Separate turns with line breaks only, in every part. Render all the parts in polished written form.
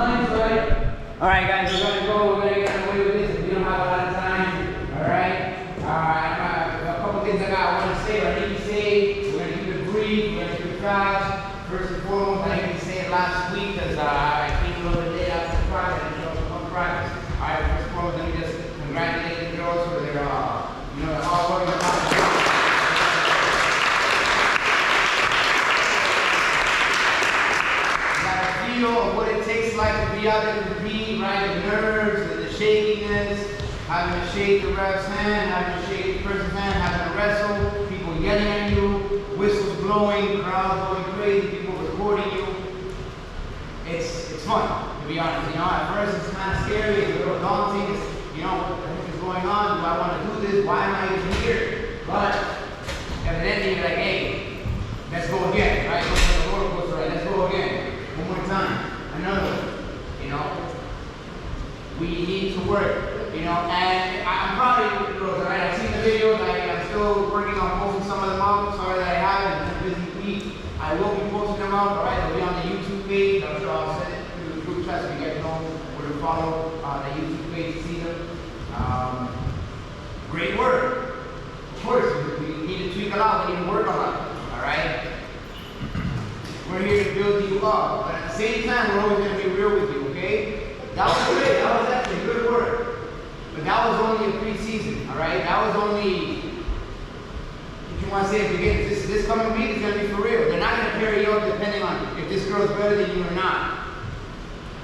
Alright guys, we're gonna go, we're gonna get away with this. We don't have a lot of time. Alright? A couple things I want to say, or I need to say. We're gonna keep it brief, we're gonna keep it fast. First and foremost, I didn't say it last week because I came a little bit late after the practice and showed some fun practice. Alright, first and foremost, let me just congratulate the girls for their their hard work and accomplishments. Of what it takes like to be out there to compete, right? The nerves, the shakiness, having to shake the ref's hand, having to shake the person's hand, having to wrestle, people yelling at you, whistles blowing, crowds going crazy, people recording you. It's fun, to be honest. At first it's kind of scary, it's a little daunting. It's, what the heck is going on? Do I want to do this? Why am I even here? But evidently you're like, hey, let's go again, right? Go to the roller coaster, right? Let's go again. One more time, another one, we need to work, and I'm proud of you girls, right? I've seen the videos, I'm still working on posting some of them out, sorry that I haven't, it's been a busy week. I will be posting them out, alright, they'll be on the YouTube page, I'm sure I'll send it to the group chat so you guys know where to follow the YouTube page to see them. Great work. Of course, we need to tweak a lot, we need to work a lot, alright? We're here to build you up, but at the same time, we're always going to be real with you, okay? That was great, that was actually good work. But that was only a preseason, alright? That was only, if you want to say it again, this coming week is going to be for real. They're not going to carry you up depending on if this girl's better than you or not.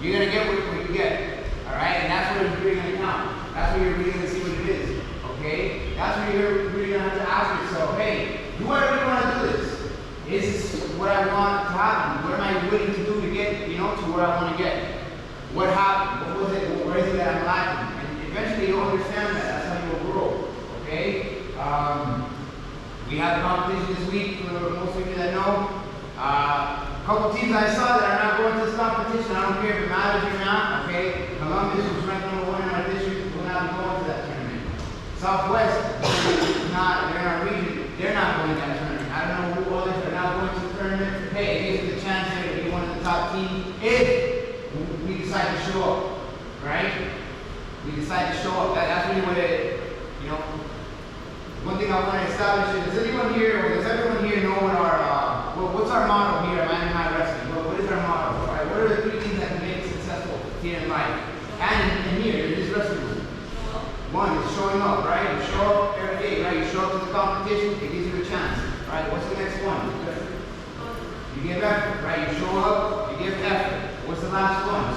You're going to get what you get, alright? And that's where it's really going to count. That's where you're really going to see what it is, okay? That's where you're really going to have to ask yourself, hey, do I really want to do this? Is this what I want to happen? What am I willing to do to get, to where I want to get? What happened? What was it? Where is it that I'm lacking? And eventually you'll understand that. That's how you'll grow. Okay? We have a competition this week for most of you that know. A couple teams I saw that are not going to this competition. I don't care if it matters or not. Okay? Columbus was ranked number 1 in our district. Will not be going to that tournament. Southwest is not. They're in our region. They're not going to that tournament. I don't know who others are not going to the tournament. Hey, it gives us a chance here to be one of the top teams if we decide to show up, right? We decide to show up. That's really what it, one thing I want to establish is, does everyone here know what our, what's our motto here at MHS Wrestling? What is our motto? Right? What are the 3 things that can make us successful here in life? And in here, in this wrestling room. One is showing up, right? You show up every day, right? You show up to the competition, it gives you a chance. Right, what's the next one? You give effort, right? You show up, you give effort. What's the last one?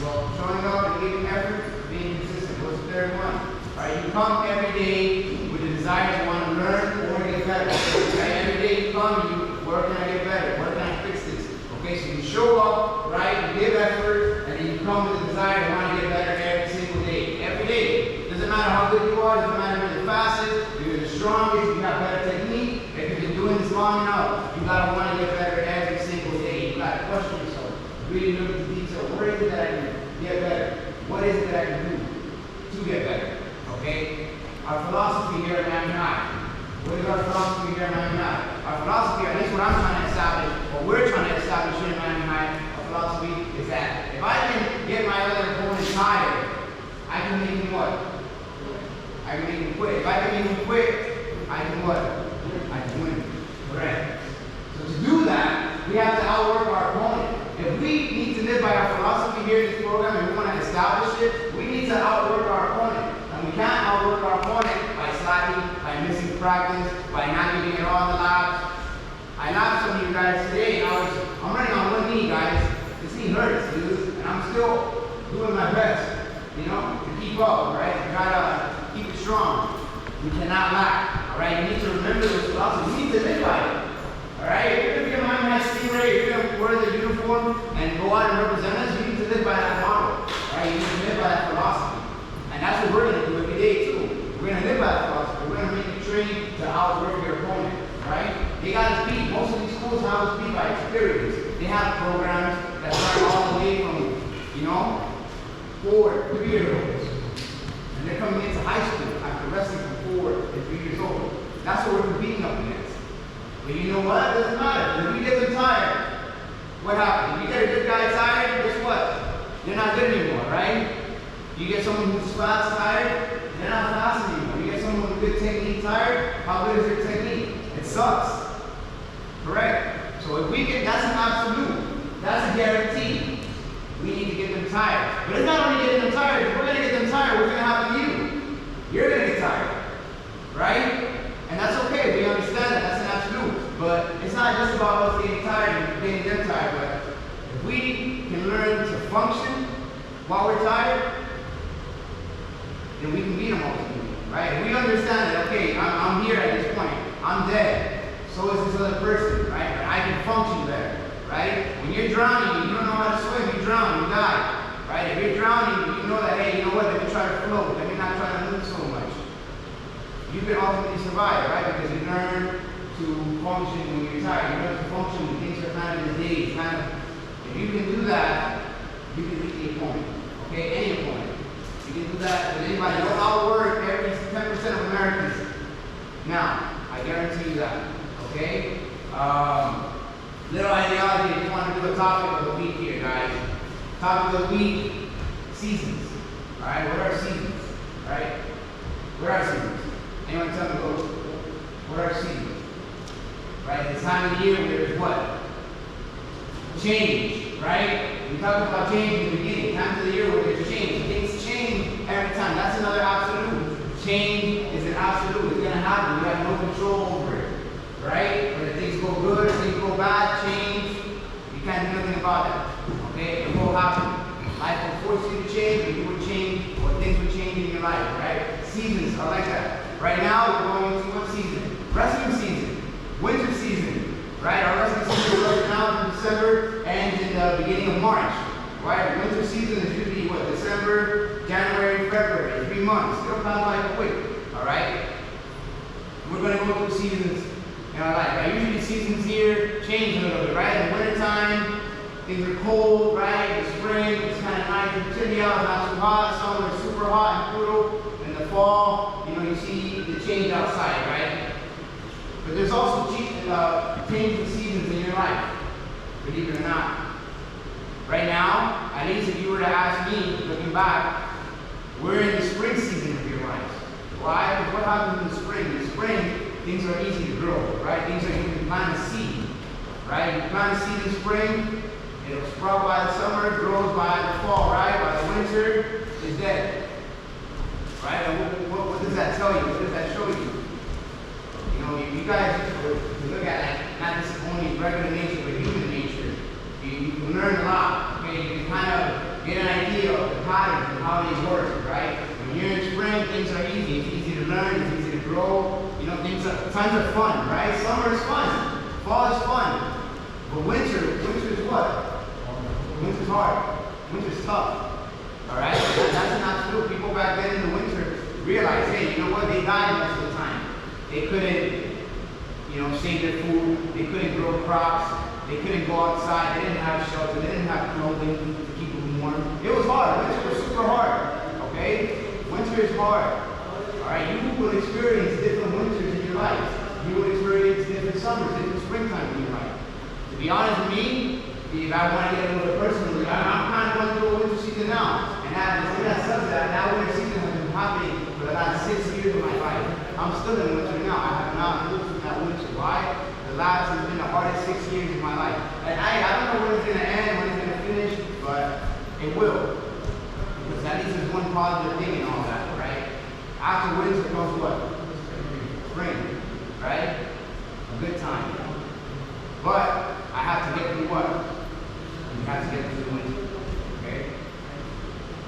Well, showing up and giving effort, being consistent. What's the third one? Right, you come every day with a desire to want to learn or get better. Right? Every day you come, where can I get better? Where can I fix this? Okay, so you show up, right? You give effort, and then you come with a desire to want to get better every single day. Every day. Doesn't matter how good you are, doesn't matter if you're the fastest, you're the strongest, you got better technique. If you've been doing this long enough, you gotta want to get better every single day. You gotta question yourself. Really look at the detail. What is it that I can get better? What is it that I can do to get better? Okay? Our philosophy here at MHS. What is our philosophy here at MHS? Our philosophy, at least what I'm trying to establish, what we're trying to establish here at MHS, our philosophy is that if I can get my other opponent tired, I can make him what? I can make him quit. If I can make him quit, I can what? I can win. Correct. So to do that, we have to outwork our opponent. If we need to live by our philosophy here in this program and we want to establish it, we need to outwork our opponent. And we can't outwork our opponent by slacking, by missing practice, by not giving it all the laps. I laughed some of you guys today, and I'm running on one knee, guys. This knee hurts, dude. And I'm still doing my best, to keep up, right? To try to keep it strong. We cannot lack, all right? You need to remember this philosophy. You need to live by it, all right? If you're going to be a MHS Stingray, if you're going to wear the uniform and go out and represent us, you need to live by that model, all right? You need to live by that philosophy. And that's what we're going to do every day, too. We're going to live by that philosophy. We're going to make you train to outwork your opponent, right? They got us beat. Most of these schools have us beat by experience. They have programs that start all the way from, 4 to 3-year-olds. And they're coming into high school after wrestling from 4 and 3 years old. That's what we're competing up against. But you know what? It doesn't matter. If we get them tired, You get someone who's fast tired, they're not fast anymore. You get someone with good technique tired, how good is their technique? It sucks. Correct? So if we get, that's an absolute. That's a guarantee. We need to get them tired. But it's not only getting them tired. If we're going to get them tired, what's going to happen to you? You're going to get tired. Right? And that's okay. We understand that. That's an absolute. But it's not just about us getting tired and getting them tired. But if we can learn to function while we're tired, then we can beat them ultimately. Right? If we understand that, okay, I'm here at this point. I'm dead. So is this other person. Right? But I can function better. Right? When you're drowning, you don't know how to swim, you drown, you die. Right? If you're drowning, you know that, hey, you know what, let me try to float, let me not try to move so much. You can ultimately survive, right? Because you learn to function when you're tired. You learn to function when things are kind of in the days. If you can do that, you can beat the opponent. Okay? Any opponent. You can do that with anybody. You'll outwork every 10% of Americans. Now, I guarantee you that. Okay? Little ideology, I just want to do a topic of the week here, guys. Topic of the week, seasons. Alright, what are seasons? Right? What are seasons? Anyone tell me what are seasons? Right? This time of the year where there's what? Change, right? We talked about change in the beginning. Times of the year where there's change. Things change every time. That's another absolute. Change is an absolute. It's gonna happen. We have no control over it. Right? Whether things go good or things go bad, change, you can't do nothing about that. Okay? It will happen. Life will force you to change, or you would change, or things would change in your life, right? Seasons are like that. Right now, we're going into what season? Wrestling season. Winter season. Right? Our wrestling season starts now in December and in the beginning of March. Right? Winter season is usually what? December, January, February. 3 months. It'll come by quick. Alright? We're going to go through seasons in our life, right? Usually seasons here change a little bit, right? In the wintertime, things are cold, right? In the spring, it's kind of nice and chilly out, not too hot. Summer is super hot and brutal. In the fall, you know, you see the change outside, right? But there's also changing seasons in your life, believe it or not. Right now, at least if you were to ask me, looking back, we're in the spring season of your life. Why? Because what happens in the spring? In the spring, things are easy to grow, right? Things are, you can plant a seed, right? You plant a seed in spring, it'll sprout by the summer, grows by the fall, right? By the winter, it's dead, right? And what does that tell you? What does that show you? You know, you guys look at like, not just only regular nature, but human nature. You can learn a lot, okay? You can kind of get an idea of the patterns and how they work, right? When you're in spring, things are easy. It's easy to learn, it's easy to grow. You know, times are fun, right? Summer is fun. Fall is fun. But winter is what? Winter's hard. Winter's tough. Alright? That's an absolute. People back then in the winter realized, hey, you know what? They died most of the time. They couldn't, you know, save their food. They couldn't grow crops. They couldn't go outside. They didn't have shelter. They didn't have clothing to keep them warm. It was hard. Winter was super hard. Okay? Winter is hard. Alright, you will experience different winters in your life. You will experience different summers, different springtime in your life. To be honest with me, if I want to get a little personal, I'm kind of going through a winter season now. And that winter season has been happening for the last 6 years of my life. I'm still in winter now. I have not moved from that winter. Why? The last has been the hardest 6 years of my life. And I don't know when it's going to end, when it's going to finish, but it will. Because at least there's one positive thing in all that, right? After winter comes what? Spring, right? A good time. But I have to get through what? We have to get through the winter, okay?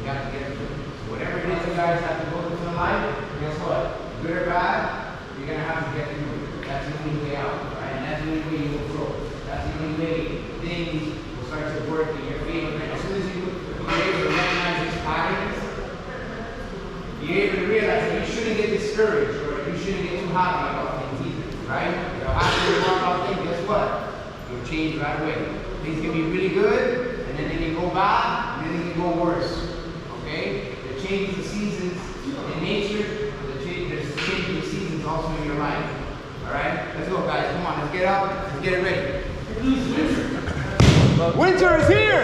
We have to get through it. So whatever it is you guys have to go through in life, guess what? Good or bad, you're going to have to get through it. That's the only way out, right? And that's the only way you will grow. That's the only way things will start to work in your favor. And as soon as you're able to recognize these patterns, you're able to realize that you shouldn't get discouraged or you shouldn't get too happy about things either, right? You know, after you work out things, guess what? You'll change right away. Things can be really good, and then they can go bad, and then they can go worse. Okay? The changes of seasons in nature, there's changes of seasons also in your life. Alright? Let's go, guys. Come on, let's get up. Let's get it ready. Winter is here!